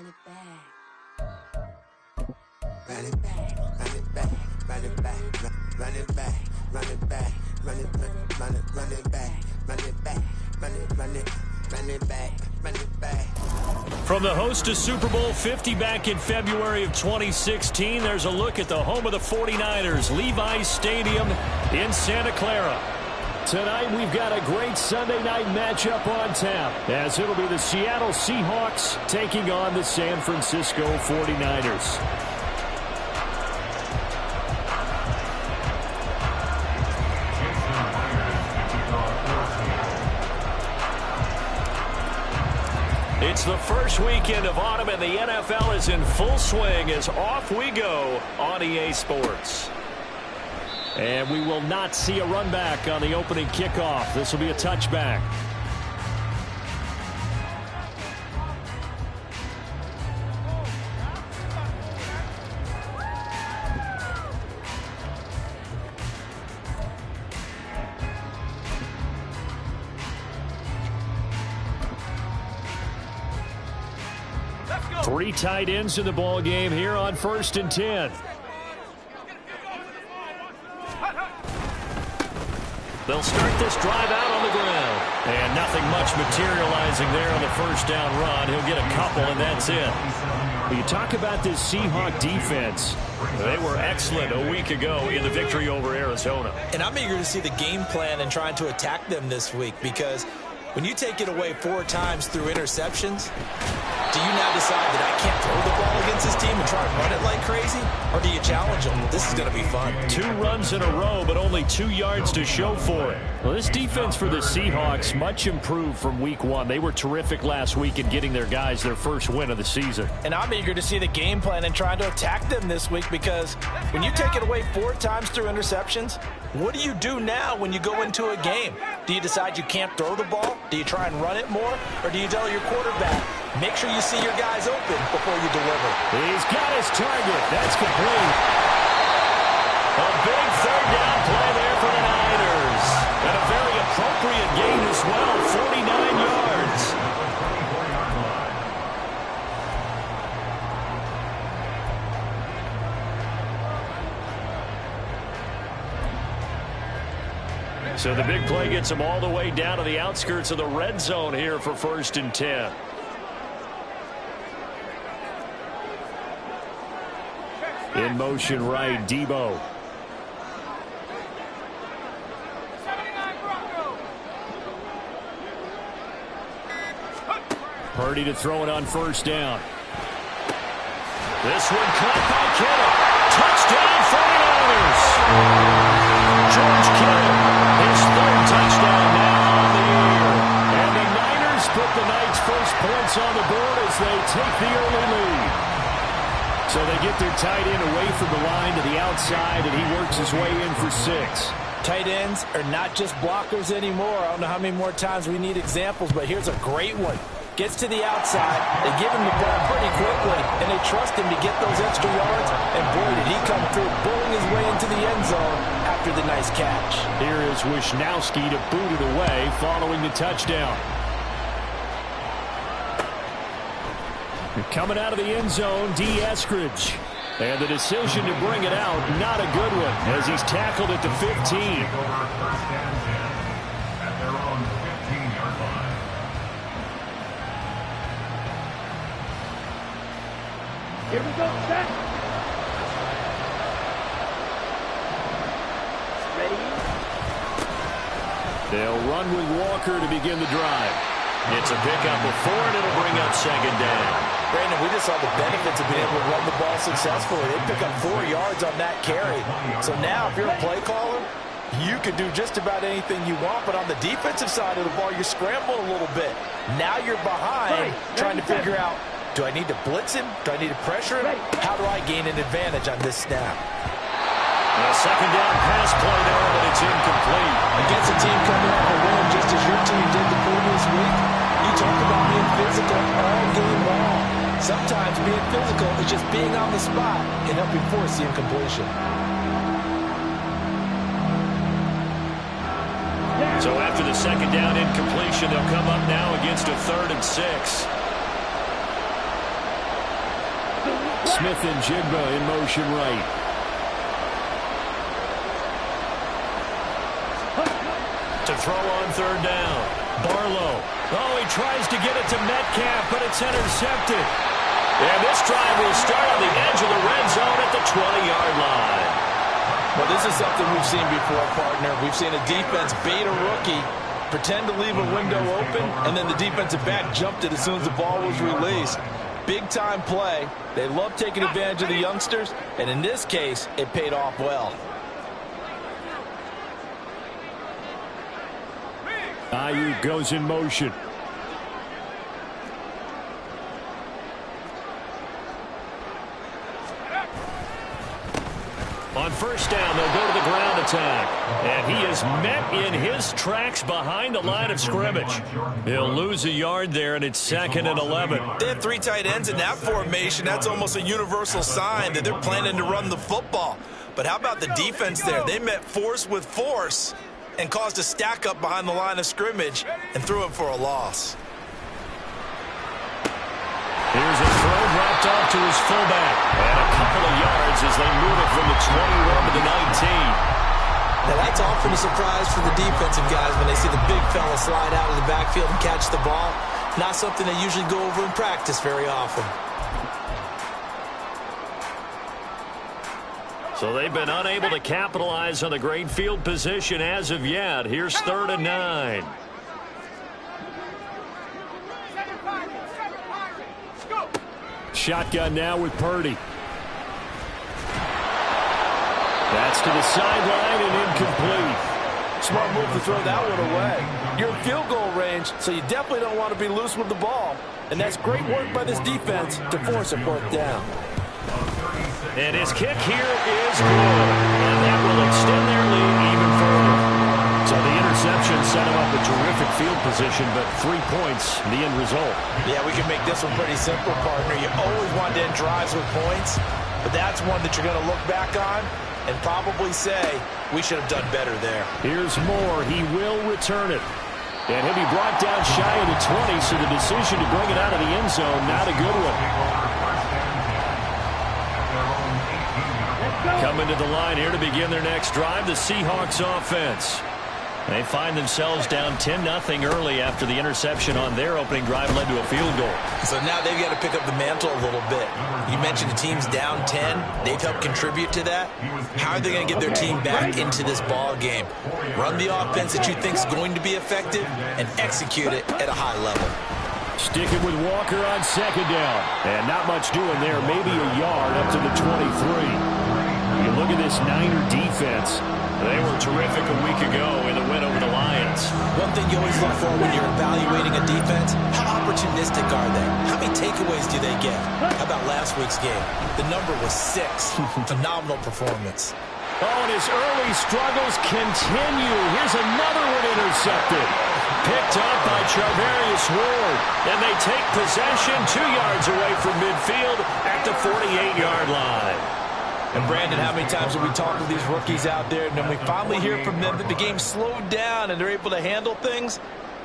run it back. Run it back, run it back, run it back, run it back, run it back, run it back, run it back, run it back, run it back, run it back. From the host to Super Bowl 50 back in February of 2016, there's a look at the home of the 49ers, Levi's Stadium in Santa Clara. Tonight we've got a great Sunday night matchup on tap, as it'll be the Seattle Seahawks taking on the San Francisco 49ers. It's the first weekend of autumn, and the NFL is in full swing as off we go on EA Sports. And we will not see a run back on the opening kickoff. This will be a touchback. Three tight ends in the ball game here on 1st and 10. They'll start this drive out on the ground. And nothing much materializing there on the first down run. He'll get a couple, and that's it. You talk about this Seahawk defense. They were excellent a week ago in the victory over Arizona. And I'm eager to see the game plan and trying to attack them this week, because when you take it away 4 times through interceptions, do you now decide that I can't throw the ball against this team and try and run it like crazy? Or do you challenge them? This is going to be fun. 2 runs in a row, but only 2 yards to show for it. Well, this defense for the Seahawks, much improved from week 1. They were terrific last week in getting their guys their first win of the season. And I'm eager to see the game plan and trying to attack them this week, because when you take it away 4 times through interceptions, what do you do now when you go into a game? Do you decide you can't throw the ball? Do you try and run it more? Or do you tell your quarterback, make sure you see your guys open before you deliver? He's got his target. That's complete. A big 3rd down play there for the Niners. And a very appropriate gain as well, 49 yards. So the big play gets them all the way down to the outskirts of the red zone here for 1st and 10. In motion right, Debo. Purdy to throw it on 1st down. This one caught by Kittle. Touchdown 49ers. George Kittle, his 3rd touchdown now on the year. And the Niners put the night's first points on the board as they take the early lead. So they get their tight end away from the line to the outside, and he works his way in for 6. Tight ends are not just blockers anymore. I don't know how many more times we need examples, but here's a great one. Gets to the outside, they give him the ball pretty quickly, and they trust him to get those extra yards, and boy, did he come through, bowling his way into the end zone after the nice catch. Here is Wisnowski to boot it away following the touchdown. Coming out of the end zone, D. Eskridge. And the decision to bring it out, not a good one, as he's tackled at the 15. Here we go, set. Ready. They'll run with Walker to begin the drive. It's a pickup of 4, and it'll bring up 2nd down. Brandon, we just saw the benefits of being able to run the ball successfully. They pick up 4 yards on that carry. So now, if you're a play caller, you can do just about anything you want, but on the defensive side of the ball, you're scrambling a little bit. Now you're behind, trying to figure out, do I need to blitz him? Do I need to pressure him? How do I gain an advantage on this snap? A 2nd down pass play there, but it's incomplete. Against a team coming off a win just as your team did the previous week, you talk about being physical all game long. Sometimes being physical is just being on the spot and helping force the incompletion. So after the 2nd down incompletion, they'll come up now against a 3rd and 6. Smith and Jigba in motion right. To throw on third down. Barlow. Oh, he tries to get it to Metcalf, but it's intercepted. And this drive will start on the edge of the red zone at the 20-yard line. Well, this is something we've seen before, partner. We've seen a defense bait a rookie, pretend to leave a window open, and then the defensive back jumped it as soon as the ball was released. Big-time play. They love taking advantage of the youngsters, and in this case, it paid off well. Ayuk goes in motion. On first down, they'll go to the ground attack. And he is met in his tracks behind the line of scrimmage. He'll lose a yard there, and it's 2nd and 11. They have 3 tight ends in that formation. That's almost a universal sign that they're planning to run the football. But how about the defense there? They met force with force and caused a stack up behind the line of scrimmage and threw it for a loss. Here's a throw dropped off to his fullback. And a couple of yards as they move it from the 21 to the 19. Now that's often a surprise for the defensive guys when they see the big fella slide out of the backfield and catch the ball. Not something they usually go over in practice very often. So they've been unable to capitalize on the great field position as of yet. Here's 3rd and 9. Shotgun now with Purdy. That's to the sideline and incomplete. Smart move to throw that one away. You're in field goal range, so you definitely don't want to be loose with the ball. And that's great work by this defense to force a 4th down. And his kick here is good. And that will extend their lead even further. So the interception set him up a terrific field position, but 3 points, the end result. Yeah, we can make this one pretty simple, partner. You always want to end drives with points, but that's one that you're going to look back on and probably say, we should have done better there. Here's Moore. He will return it. And he'll be brought down shy of the 20, so the decision to bring it out of the end zone, not a good one. Coming to the line here to begin their next drive, the Seahawks offense. They find themselves down 10-0 early after the interception on their opening drive led to a field goal. So now they've got to pick up the mantle a little bit. You mentioned the team's down 10. They've helped contribute to that. How are they going to get their team back into this ball game? Run the offense that you think is going to be effective and execute it at a high level. Sticking with Walker on 2nd down. And not much doing there. Maybe a yard up to the 23. You look at this Niner defense. They were terrific a week ago in the win over the Lions. One thing you always look for when you're evaluating a defense, how opportunistic are they? How many takeaways do they get? How about last week's game? The number was 6. Phenomenal performance. Oh, and his early struggles continue. Here's another one intercepted. Picked up by Charvarius Ward. And they take possession 2 yards away from midfield at the 48-yard line. And Brandon, how many times have we talked with these rookies out there, and then we finally hear from them that the game slowed down and they're able to handle things?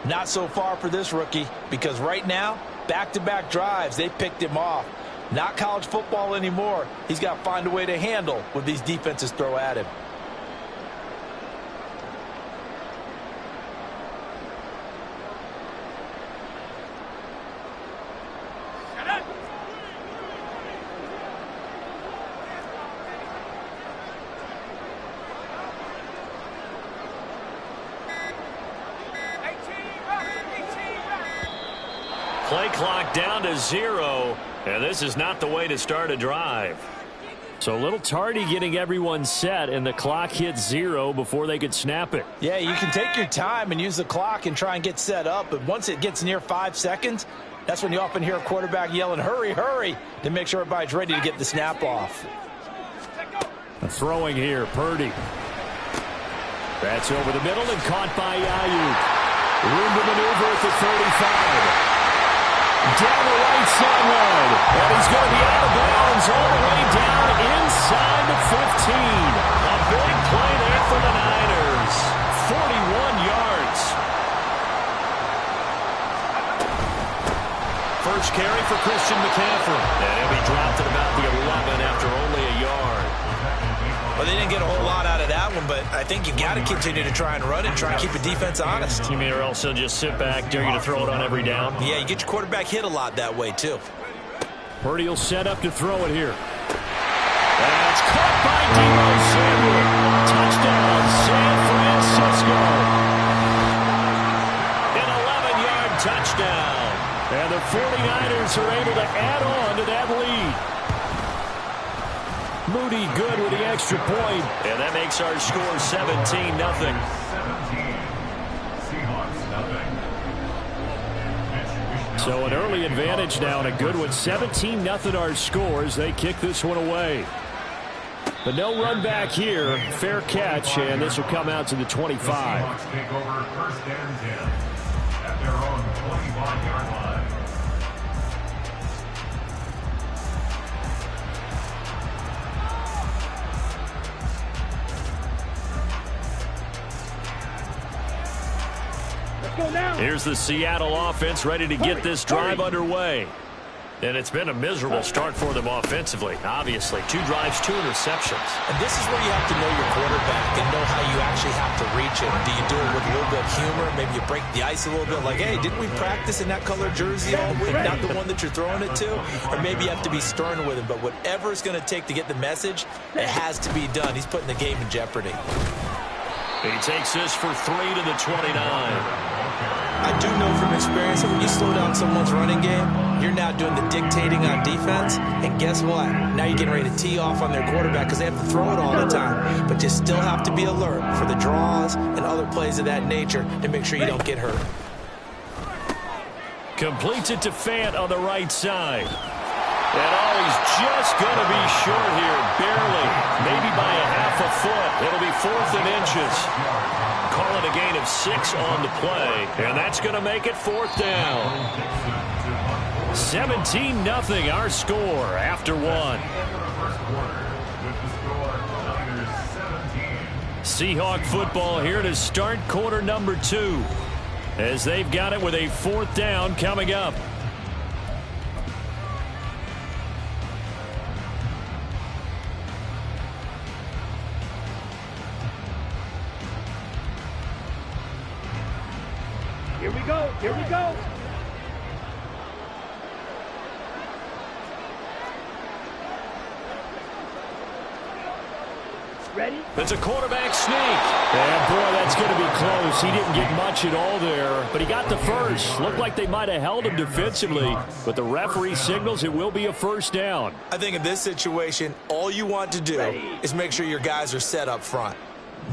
Not so far for this rookie, because right now, back-to-back drives, they picked him off. Not college football anymore. He's got to find a way to handle what these defenses throw at him. Play clock down to 0, and this is not the way to start a drive. So a little tardy getting everyone set, and the clock hits 0 before they could snap it. Yeah, you can take your time and use the clock and try and get set up, but once it gets near 5 seconds, that's when you often hear a quarterback yelling, hurry, hurry, to make sure everybody's ready to get the snap off. Throwing here, Purdy. That's over the middle and caught by Ayuk. Room to maneuver at the 35. Down the right sideline. And he's going to be out of bounds all the way down inside the 15. A big play there for the Niners. 41 yards. first carry for Christian McCaffrey. And he'll be dropped at about the 11 after only a yard. Well, they didn't get a whole lot out of that one, but I think you got to continue to try and run it, try and keep the defense honest. You mean, or else they'll just sit back, dare you to throw it on every down? Yeah, you get your quarterback hit a lot that way, too. Purdy will set up to throw it here. That's caught by Deebo Samuel. Touchdown, San Francisco. An 11-yard touchdown. And the 49ers are able to add on to that lead. Moody good with the extra point. And that makes our score 17-0. So an early advantage now and a good one. 17-0 our scores. They kick this one away. But no run back here. Fair catch, and this will come out to the 25. Take over first and 10 at their own 25-yard line. Here's the Seattle offense ready to get this drive underway. And it's been a miserable start for them offensively. Obviously, 2 drives, 2 interceptions. And this is where you have to know your quarterback and know how you actually have to reach him. Do you do it with a little bit of humor? Maybe you break the ice a little bit like, hey, didn't we practice in that color jersey all week? Not the one that you're throwing it to? Or maybe you have to be stern with him. But whatever it's going to take to get the message, it has to be done. He's putting the game in jeopardy. He takes this for 3 to the 29. I do know from experience that when you slow down someone's running game, you're now doing the dictating on defense. And guess what? Now you're getting ready to tee off on their quarterback because they have to throw it all the time. But you still have to be alert for the draws and other plays of that nature to make sure you don't get hurt. Completes it to Fant on the right side. And he's just going to be short here, barely. Maybe by a half a foot. It'll be 4th and inches. Call it a gain of 6 on the play. And that's going to make it 4th down. 17-0 our score after 1. Seahawk football here to start quarter number 2. As they've got it with a 4th down coming up. Here we go. Here we go. Ready? It's a quarterback sneak. And, boy, that's going to be close. He didn't get much at all there, but he got the first. Looked like they might have held him defensively, but the referee signals it will be a 1st down. I think in this situation, all you want to do is make sure your guys are set up front.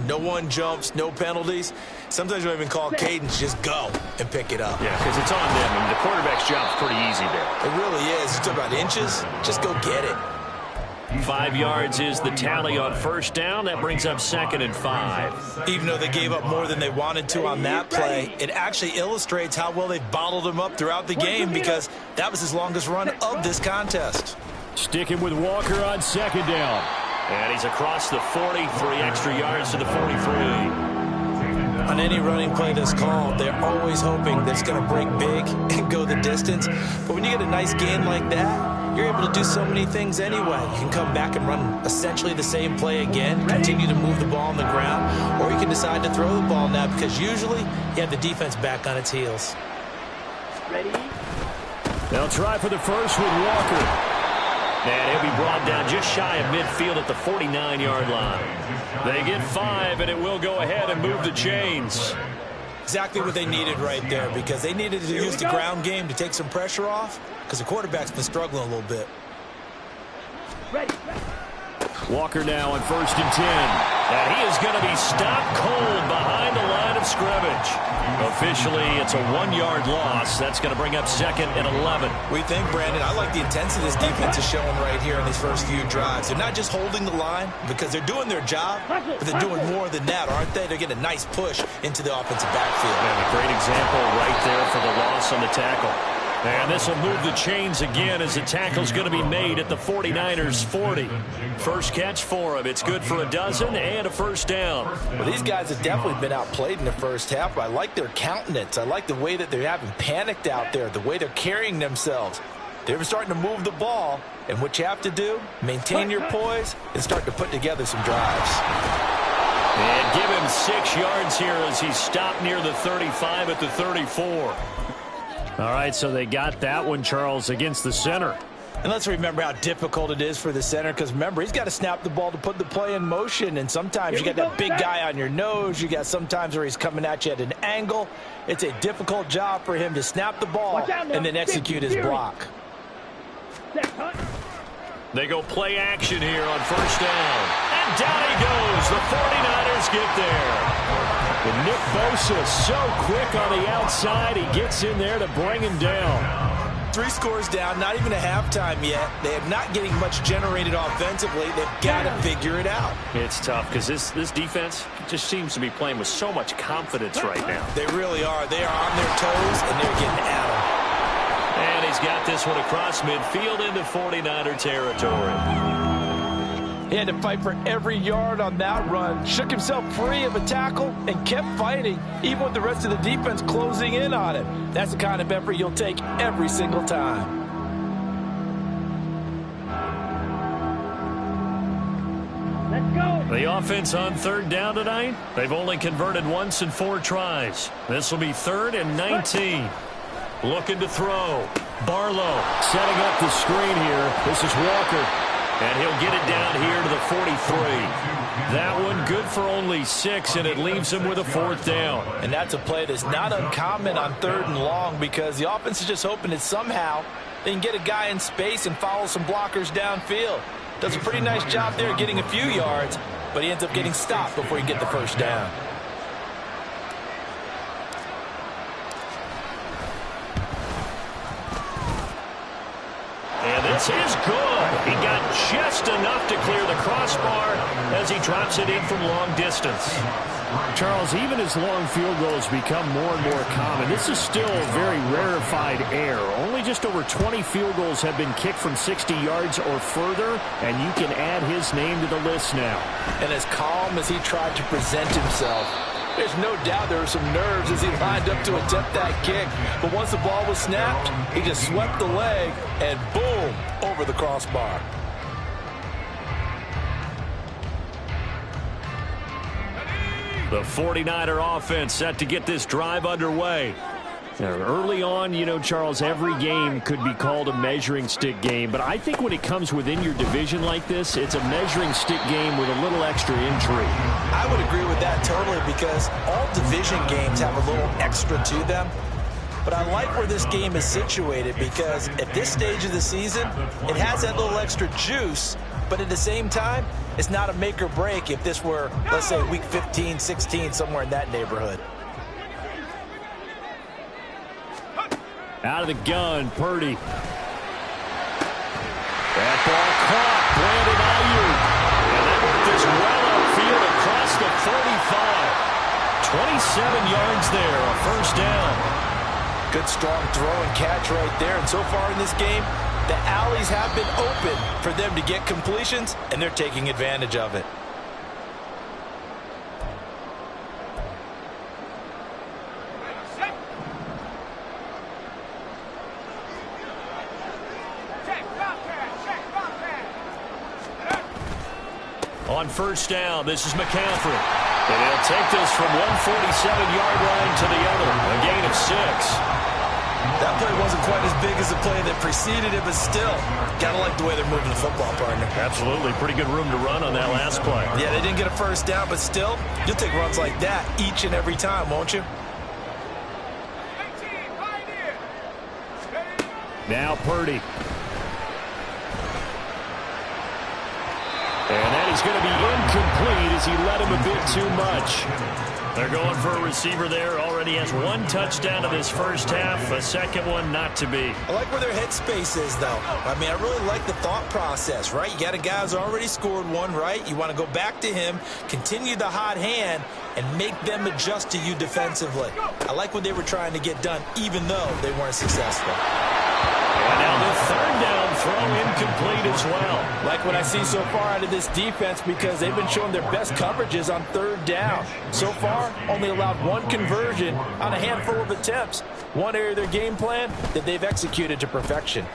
No one jumps, no penalties. Sometimes you don't even call cadence, just go and pick it up. Yeah, because it's on them. I mean, the quarterback's job's pretty easy there. It really is. You talk about inches, just go get it. 5 yards is the tally on 1st down. That brings up 2nd and 5. Even though they gave up more than they wanted to on that play, it actually illustrates how well they've bottled them up throughout the game because that was his longest run of this contest. Sticking with Walker on 2nd down. And he's across the 40, 3 extra yards to the 43. On any running play that's called, they're always hoping that it's going to break big and go the distance. But when you get a nice gain like that, you're able to do so many things anyway. You can come back and run essentially the same play again, continue to move the ball on the ground, or you can decide to throw the ball now because usually you have the defense back on its heels. Ready? They'll try for the first with Walker. And he'll be brought down just shy of midfield at the 49-yard line. They get 5, and it will go ahead and move the chains. Exactly what they needed right there because they needed to use the ground game to take some pressure off because the quarterback's been struggling a little bit. Ready. Walker now on 1st and 10. And he is going to be stopped cold behind the line of scrimmage. Officially, it's a 1-yard loss. That's going to bring up 2nd and 11. We think, Brandon, I like the intensity this defense is showing right here in these first few drives. They're not just holding the line because they're doing their job, but they're doing more than that, aren't they? They're getting a nice push into the offensive backfield. And a great example right there for the loss on the tackle. And this will move the chains again as the tackle's going to be made at the 49ers 40. First catch for him. It's good for a dozen and a first down. Well, these guys have definitely been outplayed in the first half. I like their countenance. I like the way that they haven't panicked out there, the way they're carrying themselves. They're starting to move the ball, and what you have to do, maintain your poise and start to put together some drives. And give him 6 yards here as he's stopped near the 35 at the 34. All right, so they got that one, Charles, against the center. And let's remember how difficult it is for the center, because remember, he's got to snap the ball to put the play in motion, and sometimes you got that big guy on your nose. You got sometimes where he's coming at you at an angle. It's a difficult job for him to snap the ball and then execute his block. They go play action here on first down. And down he goes. The 49ers get there. And Nick Bosa so quick on the outside. He gets in there to bring him down. 3 scores down, not even a halftime yet. They are not getting much generated offensively. They've got to figure it out. It's tough because this defense just seems to be playing with so much confidence right now. They really are. They are on their toes, and they're getting at them. And he's got this one across midfield into 49er territory. He had to fight for every yard on that run, shook himself free of a tackle, and kept fighting, even with the rest of the defense closing in on him. That's the kind of effort you'll take every single time. Let's go. The offense on third down tonight, they've only converted once in 4 tries. This will be 3rd and 19. Looking to throw. Barlow setting up the screen here. This is Walker. And he'll get it down here to the 43. That one good for only 6, and it leaves him with a 4th down. And that's a play that's not uncommon on 3rd and long, because the offense is just hoping that somehow they can get a guy in space and follow some blockers downfield. Does a pretty nice job there getting a few yards, but he ends up getting stopped before he can get the first down. And this is good. He got just enough to clear the crossbar as he drops it in from long distance. Charles, even as long field goals become more and more common, this is still very rarefied air. Only just over 20 field goals have been kicked from 60 yards or further, and you can add his name to the list now. And as calm as he tried to present himself, there's no doubt there were some nerves as he lined up to attempt that kick. But once the ball was snapped, he just swept the leg and boom, over the crossbar. The 49er offense set to get this drive underway. Now, early on, you know, Charles, every game could be called a measuring stick game. But I think when it comes within your division like this, it's a measuring stick game with a little extra intrigue. I would agree with that totally, because all division games have a little extra to them. But I like where this game is situated, because at this stage of the season, it has that little extra juice. But at the same time, it's not a make or break if this were, let's say, week 15, 16, somewhere in that neighborhood. Out of the gun, Purdy. That ball caught, Brandon Ayuk. And that worked this well upfield across the 45. 27 yards there, a first down. Good strong throw and catch right there. And so far in this game, the alleys have been open for them to get completions, and they're taking advantage of it. On first down, this is McCaffrey. And he'll take this from 147-yard line to the other, a gain of 6. That play wasn't quite as big as the play that preceded it, but still, gotta like the way they're moving the football, partner. Absolutely. Pretty good room to run on that last play. Yeah, they didn't get a first down, but still, you'll take runs like that each and every time, won't you? Now Purdy. And that is going to be incomplete as he led him a bit too much. They're going for a receiver there. Already has 1 touchdown in this first half. A second one not to be. I like where their headspace is, though. I mean, I really like the thought process, right? You got a guy who's already scored 1, right? You want to go back to him, continue the hot hand, and make them adjust to you defensively. I like what they were trying to get done, even though they weren't successful. And now the third down throw incomplete as well. Like what I see so far out of this defense, because they've been showing their best coverages on third down. So far, only allowed one conversion on a handful of attempts. One area of their game plan that they've executed to perfection.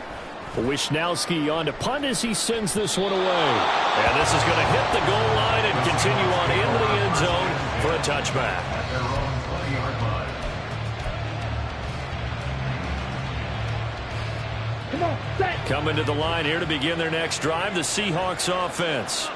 Wisnowski on to punt as he sends this one away. And this is going to hit the goal line and continue on into the end zone for a touchback. At their own 20-yard line. Come on, set. Coming to the line here to begin their next drive, the Seahawks offense.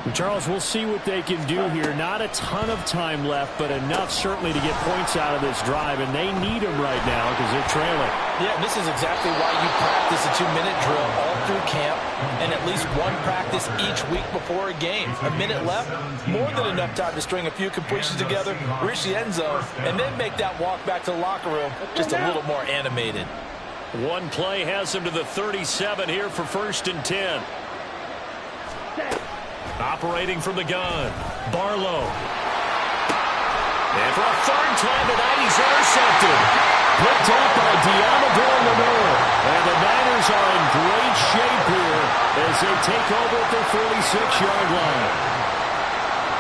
And Charles, we'll see what they can do here. Not a ton of time left, but enough certainly to get points out of this drive, and they need them right now because they're trailing. Yeah, this is exactly why you practice a 2-minute drill all through camp and at least one practice each week before a game. A minute left, more than enough time to string a few completions together, reach the end zone, and then make that walk back to the locker room just a little more animated. One play has them to the 37 here for 1st and 10. Operating from the gun, Barlow. And for a third time tonight, he's intercepted. Picked up by Diamador Lenore. And the Niners are in great shape here as they take over at their 46-yard line.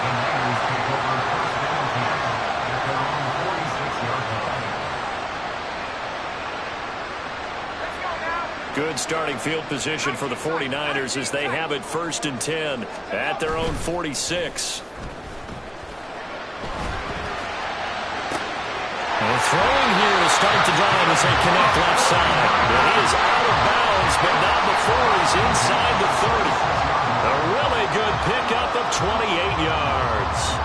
The Niners take over 1st and 10 at their own 46-yard line. Good starting field position for the 49ers as they have it 1st and 10 at their own 46. And throwing here to start the drive as they connect left side. But he is out of bounds, but not before he's inside the 30. A really good pickup of 28 yards.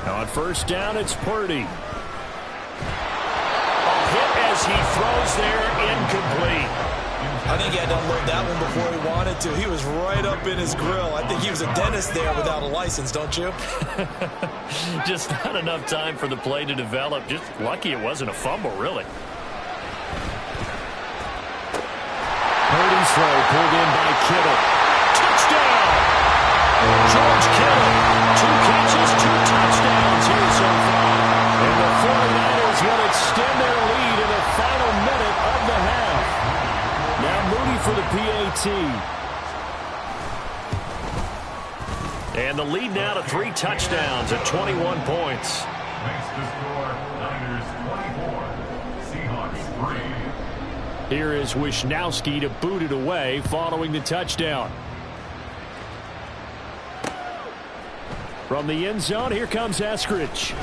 On 1st down, it's Purdy. A hit as he throws there, incomplete. I think he had to unload that one before he wanted to. He was right up in his grill. I think he was a dentist there without a license, don't you? Just not enough time for the play to develop. Just lucky it wasn't a fumble, really. Purdy's throw pulled in by Kittle. Touchdown! George Kittle. 2 catches, 2 touchdowns here so far. And the 49ers will extend their lead in the final minute of the half. Now Moody for the PAT. And the lead now to 3 touchdowns at 21 points. Makes the score Niners 24, Seahawks 3. Here is Wisnowski to boot it away following the touchdown. From the end zone, here comes Eskridge.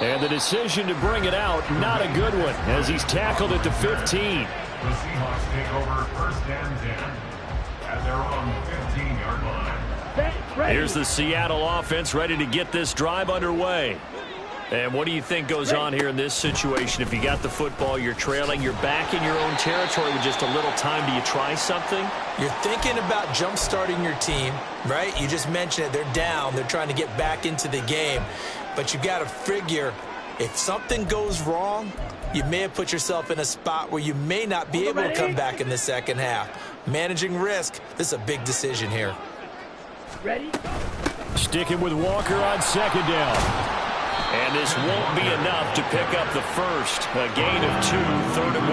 And the decision to bring it out, not a good one, as he's tackled at the 15. The Seahawks take over 1st and 10 at their own 15-yard line. Here's the Seattle offense ready to get this drive underway. And what do you think goes on here in this situation? If you got the football, you're trailing, you're back in your own territory with just a little time. Do you try something? You're thinking about jump-starting your team, right? You just mentioned it. They're down. They're trying to get back into the game. But you've got to figure if something goes wrong, you may have put yourself in a spot where you may not be able to come back in the second half. Managing risk, this is a big decision here. Ready? Sticking with Walker on 2nd down. And this won't be enough to pick up the first. A gain of 2, 3rd and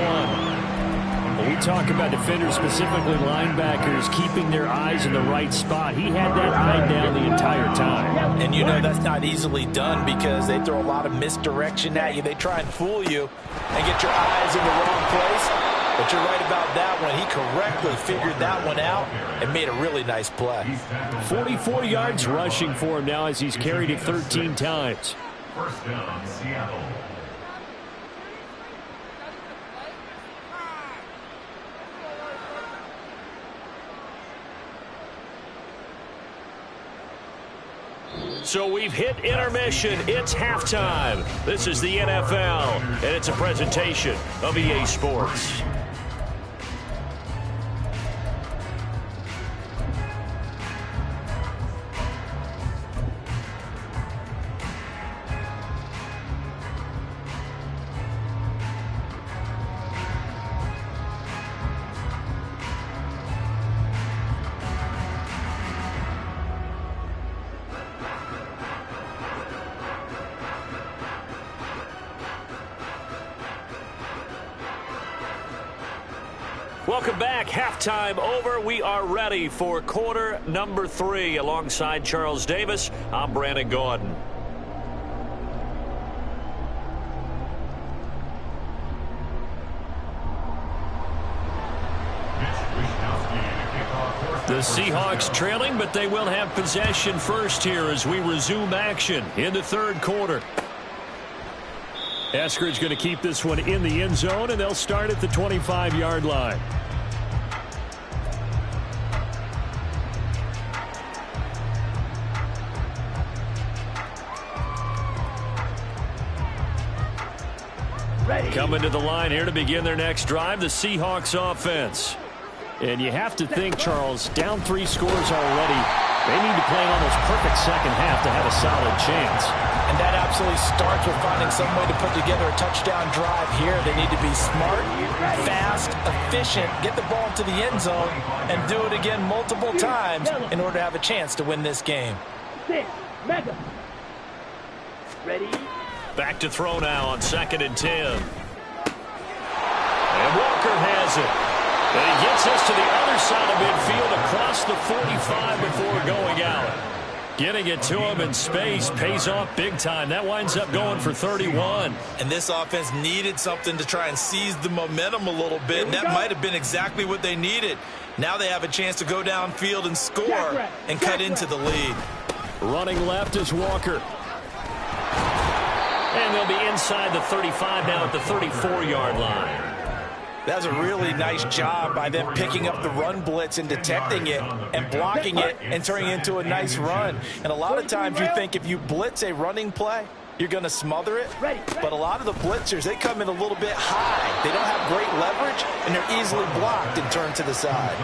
1. When we talk about defenders, specifically linebackers, keeping their eyes in the right spot, he had that eye down the entire time. And you know that's not easily done because they throw a lot of misdirection at you. They try and fool you and get your eyes in the wrong place. But you're right about that one. He correctly figured that one out and made a really nice play. 44 yards rushing for him now as he's carried it 13 times. 1st down, Seattle. So we've hit intermission. It's halftime. This is the NFL, and it's a presentation of EA Sports. Welcome back. Halftime over. We are ready for quarter number 3. Alongside Charles Davis, I'm Brandon Gordon. The Seahawks trailing, but they will have possession first here as we resume action in the third quarter. Eskridge going to keep this one in the end zone, and they'll start at the 25-yard line. Coming to the line here to begin their next drive, the Seahawks offense. And you have to think, Charles, down 3 scores already. They need to play an almost perfect second half to have a solid chance. And that absolutely starts with finding some way to put together a touchdown drive here. They need to be smart, fast, efficient, get the ball to the end zone, and do it again multiple times in order to have a chance to win this game. Ready? Back to throw now on 2nd and 10. And Walker has it. And he gets us to the other side of midfield across the 45 before going out. Getting it to him in space pays off big time. That winds up going for 31. And this offense needed something to try and seize the momentum a little bit. And that might have been exactly what they needed. Now they have a chance to go downfield and score and cut into the lead. Running left is Walker. And they'll be inside the 35 now at the 34-yard line. That's a really nice job by them picking up the run blitz and detecting it and blocking it and turning it into a nice run. And a lot of times you think if you blitz a running play, you're going to smother it. But a lot of the blitzers, they come in a little bit high. They don't have great leverage, and they're easily blocked and turned to the side.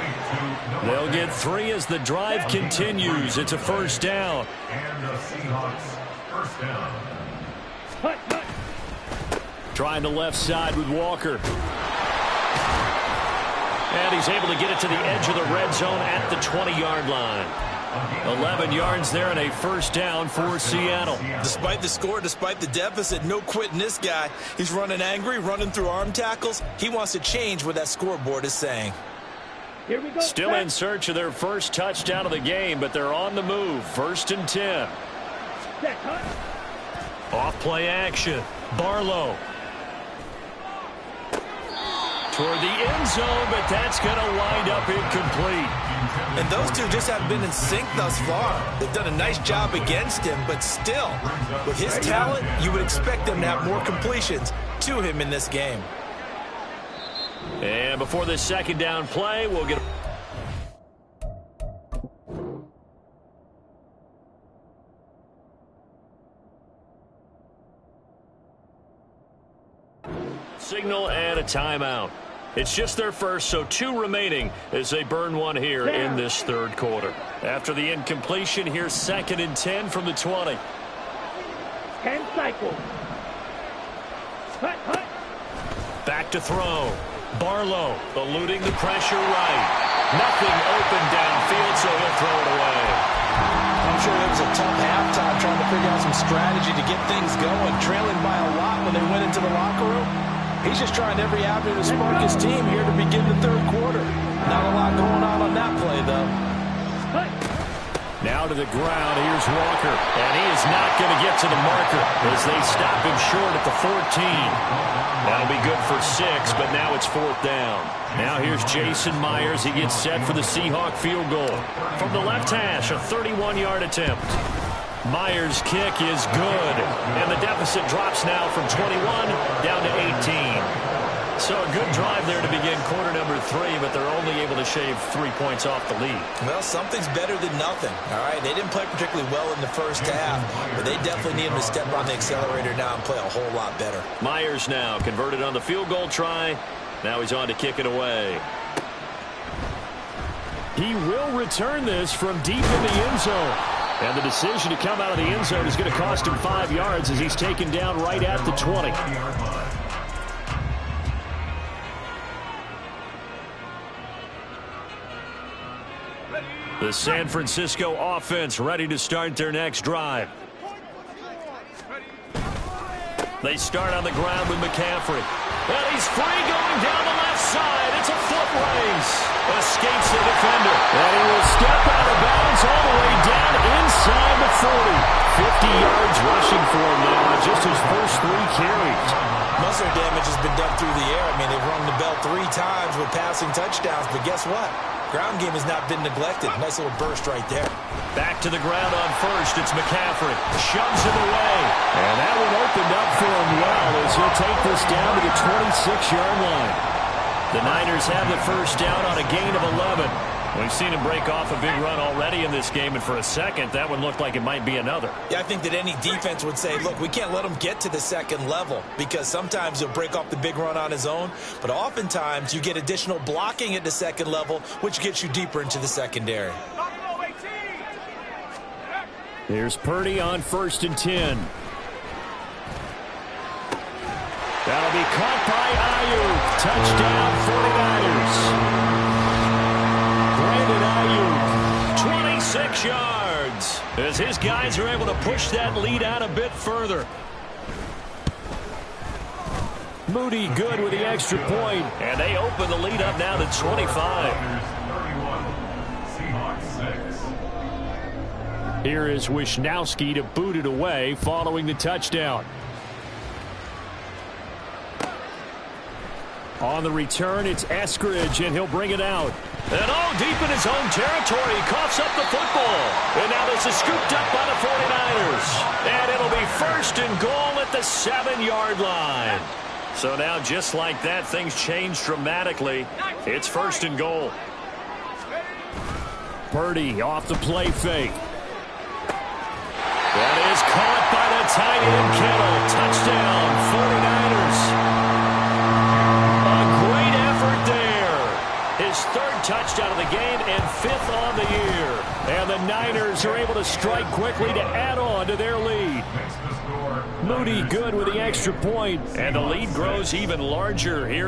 They'll get 3 as the drive continues. It's a first down. And the Seahawks first down. Trying the left side with Walker. And he's able to get it to the edge of the red zone at the 20-yard line. 11 yards there and a first down for Seattle. Despite the score, despite the deficit, no quitting this guy. He's running angry, running through arm tackles. He wants to change what that scoreboard is saying. Here we go. Still in search of their first touchdown of the game, but they're on the move. 1st and 10. Off play action. Barlow. Toward the end zone, but that's going to wind up incomplete. And those two just haven't been in sync thus far. They've done a nice job against him, but still, with his talent, you would expect them to have more completions to him in this game. And before this second down play, we'll get... signal and a timeout. It's just their first, so 2 remaining as they burn one here in this third quarter. After the incompletion, here's 2nd and 10 from the 20. 10 cycles. Back to throw. Barlow eluding the pressure right. Nothing open downfield, so he'll throw it away. I'm sure it was a tough halftime trying to figure out some strategy to get things going. Trailing by a lot when they went into the locker room. He's just trying every avenue to spark his team here to begin the third quarter. Not a lot going on that play, though. Now to the ground, here's Walker. And he is not going to get to the marker as they stop him short at the 14. That'll be good for 6, but now it's 4th down. Now here's Jason Myers. He gets set for the Seahawk field goal. From the left hash, a 31-yard attempt. Myers' kick is good. And the deficit drops now from 21 down to 18. So a good drive there to begin quarter number 3, but they're only able to shave 3 points off the lead. Well, something's better than nothing. All right, they didn't play particularly well in the first half, but they definitely need him to step on the accelerator now and play a whole lot better. Myers now converted on the field goal try. Now he's on to kick it away. He will return this from deep in the end zone. And the decision to come out of the end zone is going to cost him 5 yards as he's taken down right at the 20. The San Francisco offense ready to start their next drive. They start on the ground with McCaffrey. And he's free going down the left side. It's a foot lanes. Escapes the defender. And he will step out of bounds all the way down inside the 40. 50 yards rushing for him now, just his first 3 carries. Most of their damage has been done through the air. I mean, they've rung the bell 3 times with passing touchdowns, but guess what? Ground game has not been neglected. Nice little burst right there. Back to the ground on first. It's McCaffrey. Shoves him away. And that one opened up for him well as he'll take this down to the 26-yard line. The Niners have the first down on a gain of 11. We've seen him break off a big run already in this game, and for a second, that one looked like it might be another. Yeah, I think that any defense would say, look, we can't let him get to the second level because sometimes he'll break off the big run on his own, but oftentimes you get additional blocking at the second level, which gets you deeper into the secondary. Here's Purdy on 1st and 10. That'll be caught by Ayuk. Touchdown, 49ers. Brandon Ayuk, 26 yards, as his guys are able to push that lead out a bit further. Moody good with the extra point, and they open the lead up now to 25. Here is Wisnowski to boot it away following the touchdown. On the return, it's Eskridge, and he'll bring it out. And deep in his own territory, he coughs up the football. And now this is scooped up by the 49ers. And it'll be 1st and goal at the 7-yard line. So now, just like that, things change dramatically. It's 1st and goal. Purdy off the play fake. That is caught by the tight end Kittle. Touchdown, 49ers. His 3rd touchdown of the game and 5th on the year. And the Niners are able to strike quickly to add on to their lead. Moody good with the extra point. And the lead grows even larger here.